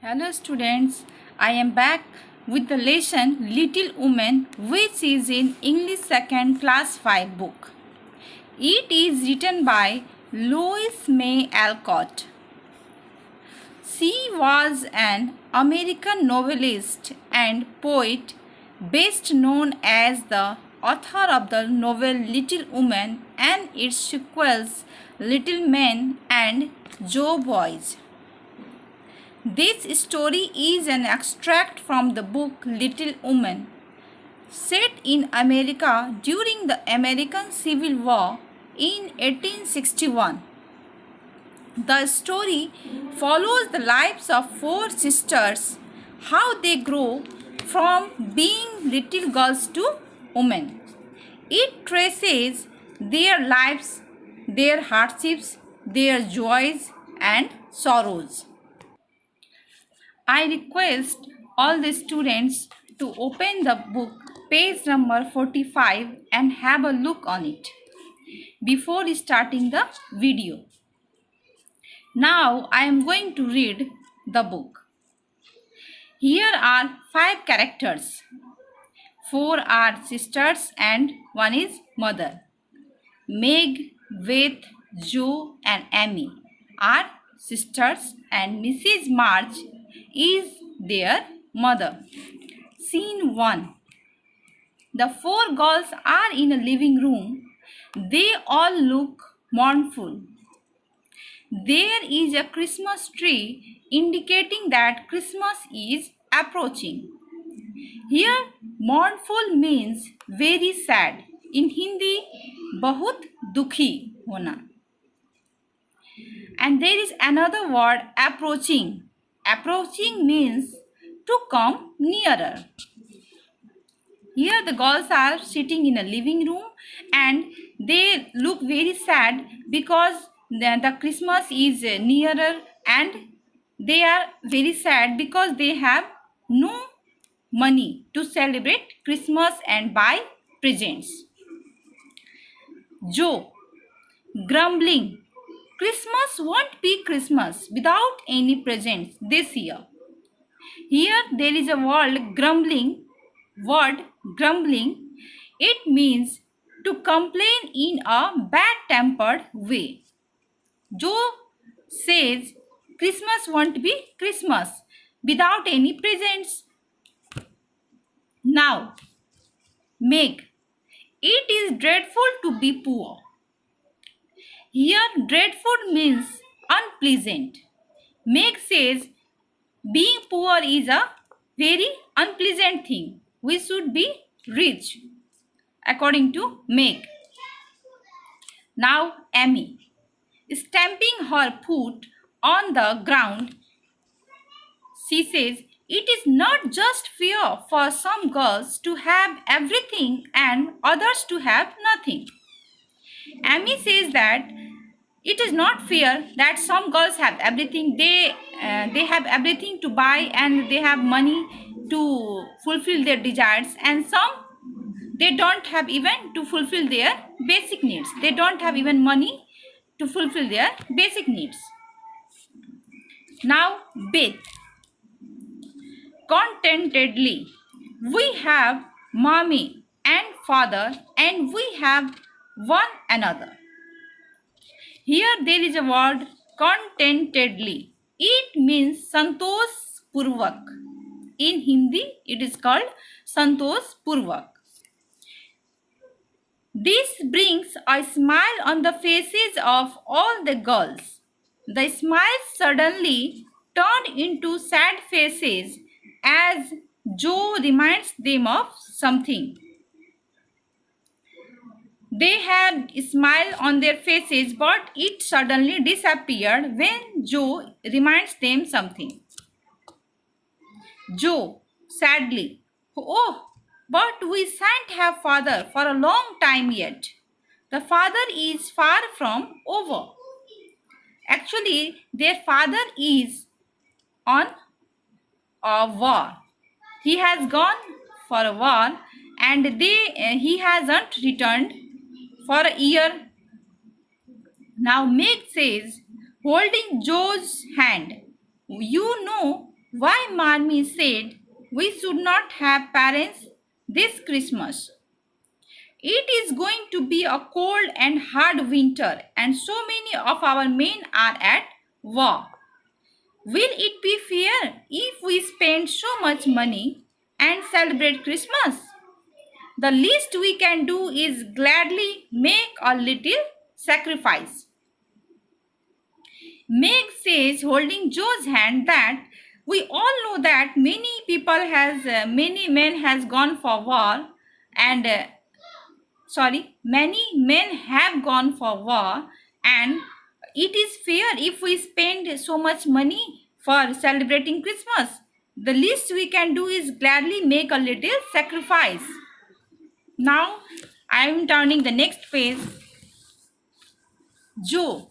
Hello students, I am back with the lesson Little Woman, which is in English 2nd class 5 book. It is written by Louise May Alcott. She was an American novelist and poet best known as the author of the novel Little Woman and its sequels Little Men and Joe Boys. This story is an extract from the book Little Woman, set in America during the American Civil War in 1861. The story follows the lives of four sisters, how they grow from being little girls to women. It traces their lives, their hardships, their joys and sorrows. I request all the students to open the book page number 45 and have a look on it before starting the video. Now I am going to read the book. Here are 5 characters. 4 are sisters and 1 is mother. Meg, Beth, Jo and Amy are sisters and Mrs. March is their mother. Scene 1. The 4 girls are in a living room. They all look mournful. There is a Christmas tree indicating that Christmas is approaching. Here mournful means very sad. In Hindi, बहुत दुखी होना. And there is another word, approaching. Approaching means to come nearer. Here the girls are sitting in a living room and they look very sad because the Christmas is nearer, and they are very sad because they have no money to celebrate Christmas and buy presents. Jo, grumbling. Christmas won't be Christmas without any presents this year. Here there is a word grumbling. It means to complain in a bad-tempered way. Jo says Christmas won't be Christmas without any presents. Now, Meg. It is dreadful to be poor. Here, dreadful means unpleasant. Meg says being poor is a very unpleasant thing. We should be rich, according to Meg. Now, Amy. Stamping her foot on the ground, she says, it is not just fair for some girls to have everything and others to have nothing. Amy says that it is not fair that some girls have everything. They have everything to buy and they have money to fulfill their desires, and some they don't have even to fulfill their basic needs. They don't have even money to fulfill their basic needs. Now, Beth. Contentedly. We have mommy and father and we have one another. Here there is a word contentedly. It means santosh purvak. In Hindi it is called santosh purvak. This brings a smile on the faces of all the girls. The smiles suddenly turn into sad faces as Jo reminds them of something. They had a smile on their faces, but it suddenly disappeared when Jo reminds them something. Jo, sadly, oh, but we shan't have father for a long time yet. The father is far from over. Actually, their father is on a war. He has gone for a war and he hasn't returned for a year. Now Meg says, holding Joe's hand, you know Why Marmee said we should not have parents this Christmas. It is going to be a cold and hard winter, and so many of our men are at war. Will it be fair if we spend so much money and celebrate Christmas? The least we can do is gladly make a little sacrifice. Meg says, holding Joe's hand, that we all know that many men has gone for war, and many men have gone for war, and it is fair if we spend so much money for celebrating Christmas. The least we can do is gladly make a little sacrifice. Now I am turning the next page. Joe,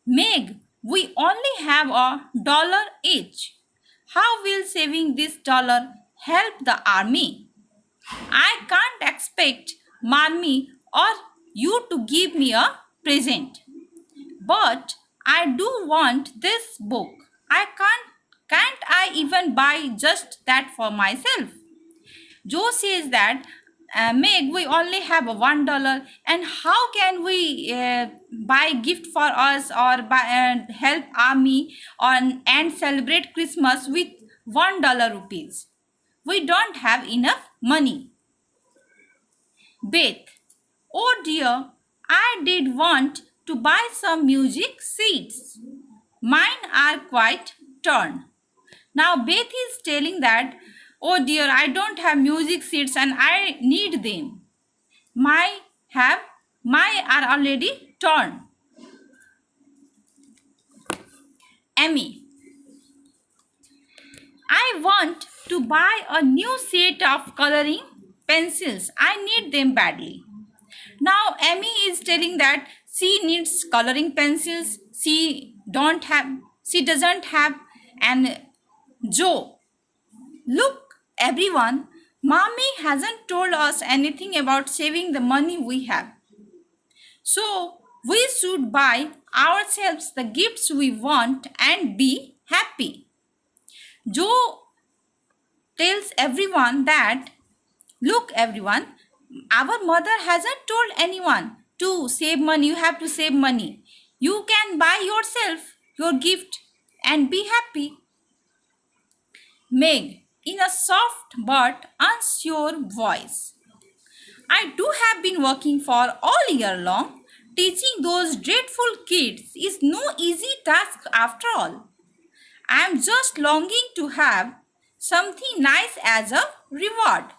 Meg, we only have $1 each. How will saving this dollar help the army? I can't expect Marmee or you to give me a present. But I do want this book. Can't I even buy just that for myself? Joe says that, Meg, we only have $1, and how can we buy gift for us or help army and celebrate Christmas with $1 rupees? We don't have enough money. Beth, oh dear, I did want to buy some music seats. Mine are quite torn. Now Beth is telling that, oh dear, I don't have music seats and I need them. My are already torn. Amy, I want to buy a new set of coloring pencils. I need them badly. Now Amy is telling that she needs coloring pencils. She doesn't have. And Joe, look everyone, Mommy hasn't told us anything about saving the money we have. So we should buy ourselves the gifts we want and be happy. Joe tells everyone that, look everyone, our mother hasn't told anyone to save money. You have to save money. You can buy yourself your gift and be happy. Meg, in a soft but unsure voice, I do have been working for all year long. Teaching those dreadful kids is no easy task after all. I am just longing to have something nice as a reward.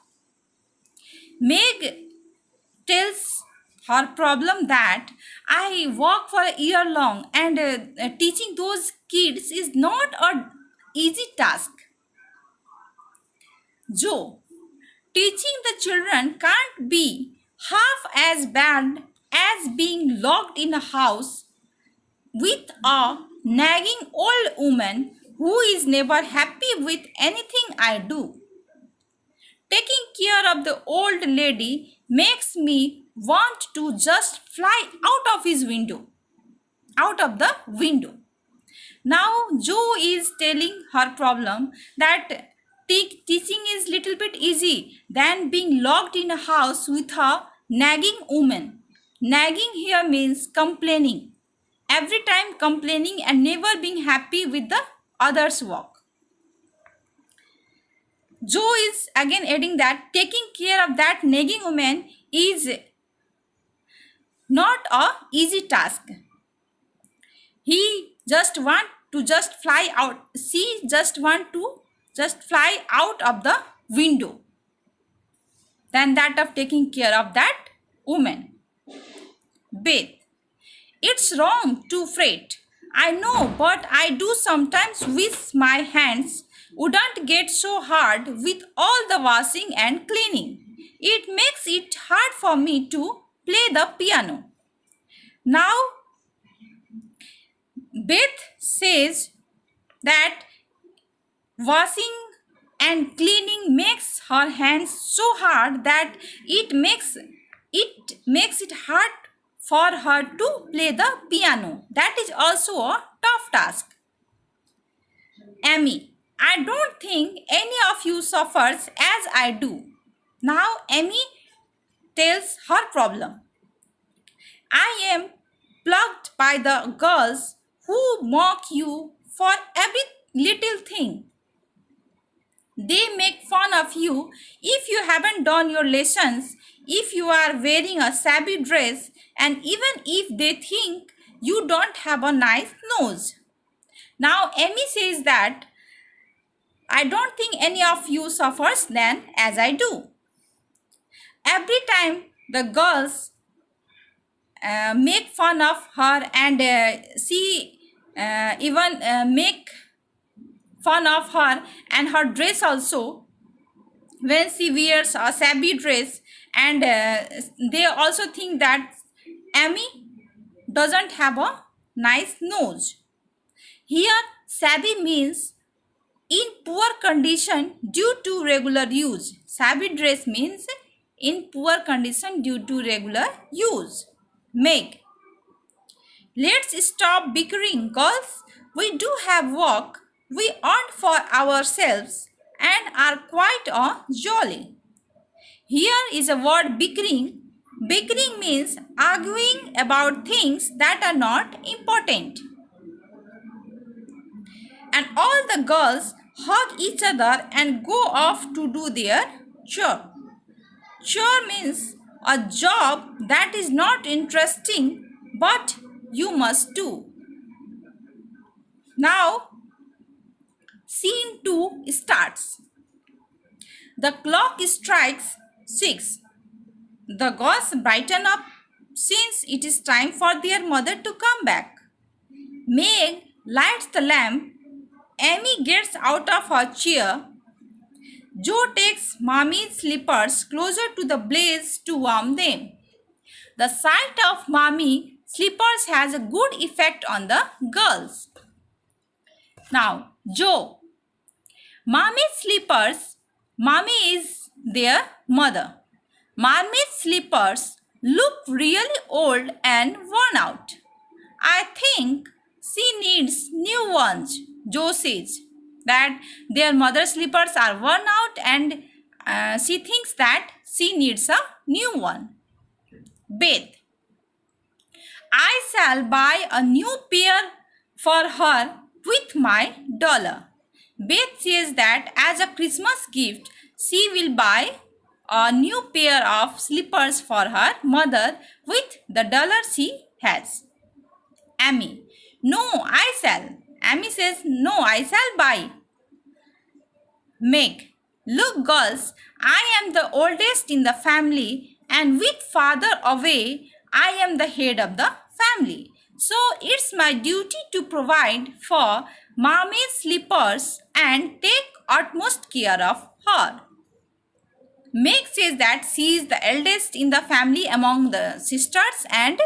Meg tells her problem that I work for a year long, and teaching those kids is not an easy task. Joe, teaching the children can't be half as bad as being locked in a house with a nagging old woman who is never happy with anything I do. Taking care of the old lady makes me want to just fly out of the window. Now Joe is telling her problem that teaching is little bit easy than being locked in a house with a nagging woman. Nagging here means complaining. Every time complaining and never being happy with the others' work. Joe is again adding that taking care of that nagging woman is not a easy task. He just want to just fly out. She just want to just fly out of the window than that of taking care of that woman. Beth, it's wrong to fret. I know, but I do sometimes wish my hands wouldn't get so hard with all the washing and cleaning. It makes it hard for me to play the piano. Now, Beth says that washing and cleaning makes her hands so hard that it makes it hard for her to play the piano. That is also a tough task. Amy, I don't think any of you suffers as I do. Now Amy tells her problem. I am plucked by the girls who mock you for every little thing. They make fun of you if you haven't done your lessons, if you are wearing a shabby dress, and even if they think you don't have a nice nose. Now, Amy says that I don't think any of you suffers then as I do. Every time the girls make fun of her and she even make fun of her and her dress also, when she wears a shabby dress, and they also think that Amy doesn't have a nice nose. Here shabby means in poor condition due to regular use. Shabby dress means in poor condition due to regular use. Meg, let's stop bickering, girls. We do have work we earned for ourselves and are quite jolly. Here is a word bickering. Bickering means arguing about things that are not important. And all the girls hug each other and go off to do their chore. Chore means a job that is not interesting but you must do. Now, scene 2 starts. The clock strikes 6. The girls brighten up since it is time for their mother to come back. Meg lights the lamp. Amy gets out of her chair. Joe takes Mommy's slippers closer to the blaze to warm them. The sight of Mommy slippers has a good effect on the girls. Now, Joe. Mommy's slippers. Mommy is their mother. Mommy's slippers look really old and worn out. I think she needs new ones, Joe says. That their mother's slippers are worn out and she thinks that she needs a new one. Beth, I shall buy a new pair for her with my dollar. Beth says that as a Christmas gift, she will buy a new pair of slippers for her mother with the dollar she has. Amy, no, I shall. Amy says, no, I shall buy. Meg, look girls, I am the oldest in the family and with father away, I am the head of the family. So it's my duty to provide for Mommy's slippers and take utmost care of her. Meg says that she is the eldest in the family among the sisters, and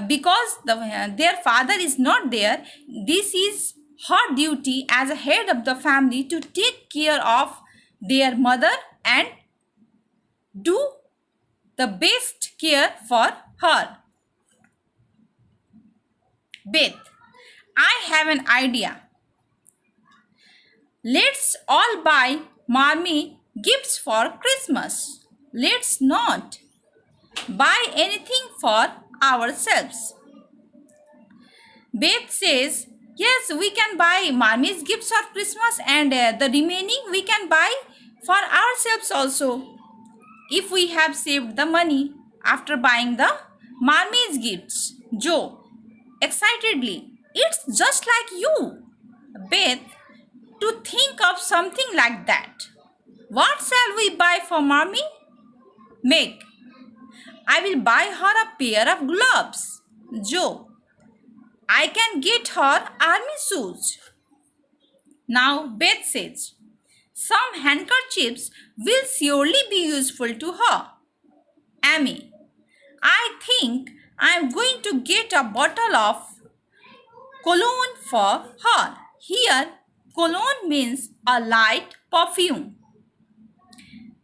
because their father is not there, this is her duty as a head of the family to take care of their mother and do the best care for her. Beth, I have an idea. Let's all buy Mommy gifts for Christmas. Let's not buy anything for ourselves. Beth says, yes, we can buy Mommy's gifts for Christmas and the remaining we can buy for ourselves also if we have saved the money after buying the Mommy's gifts. Joe, excitedly, it's just like you, Beth, to think of something like that. What shall we buy for Mommy? Meg, I will buy her a pair of gloves. Joe, I can get her army shoes. Now Beth says, some handkerchiefs will surely be useful to her. Amy, I think I am going to get a bottle of cologne for her. Here, cologne means a light perfume.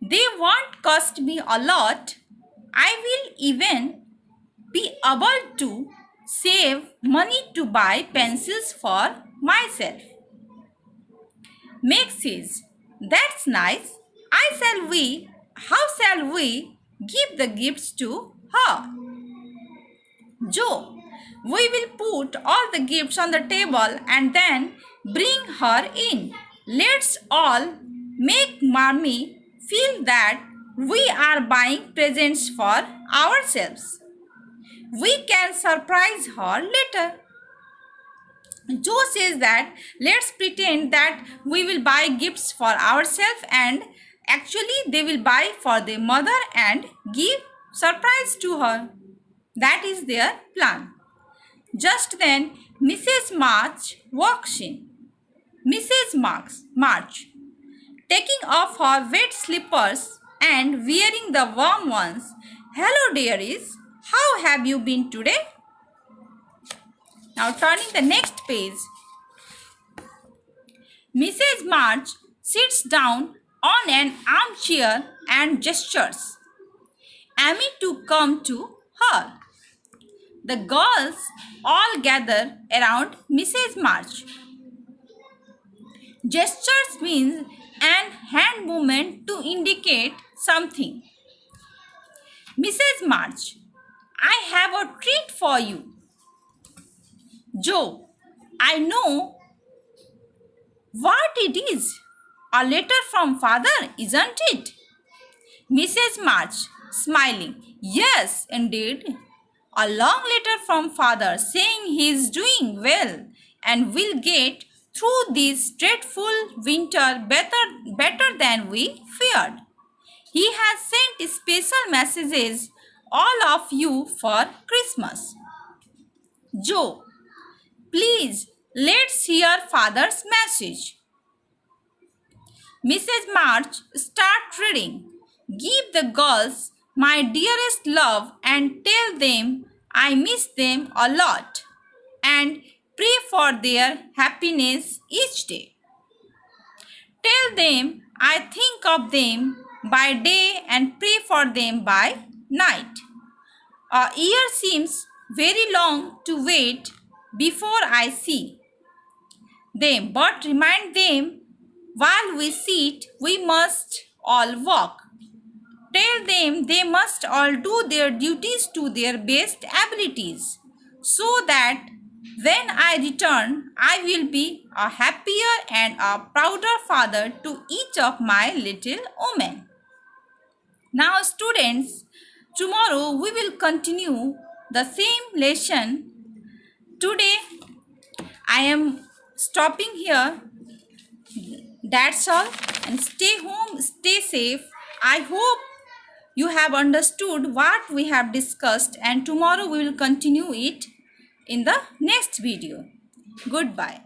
They won't cost me a lot. I will even be able to save money to buy pencils for myself. Meg says, "That's nice. How shall we give the gifts to her?" Joe, "We will put all the gifts on the table and then bring her in. Let's all make Mommy feel that we are buying presents for ourselves. We can surprise her later." Joe says that let's pretend that we will buy gifts for ourselves and actually they will buy for their mother and give surprise to her. That is their plan. Just then Mrs. March walks in. March, taking off her wet slippers and wearing the warm ones. "Hello, dearies. How have you been today?" Now turning the next page, Mrs. March sits down on an armchair and gestures Amy to come to her. The girls all gather around Mrs. March. Gestures means an hand movement to indicate something. "Mrs. March, I have a treat for you." "Joe, I know what it is. A letter from father, isn't it?" Mrs. March, smiling, "Yes, indeed. A long letter from father saying he is doing well and will get through this dreadful winter better than we feared. He has sent special messages all of you for Christmas." "Joe, please let's hear father's message." Mrs. March starts reading. "Give the girls my dearest love and tell them I miss them a lot and pray for their happiness each day. Tell them I think of them by day and pray for them by night. A year seems very long to wait before I see them, but remind them while we sit, we must all walk. Tell them they must all do their duties to their best abilities, so that when I return, I will be a happier and a prouder father to each of my little women." Now, students, tomorrow we will continue the same lesson. Today, I am stopping here. That's all, and stay home, stay safe. I hope you have understood what we have discussed, and tomorrow we will continue it in the next video. Goodbye.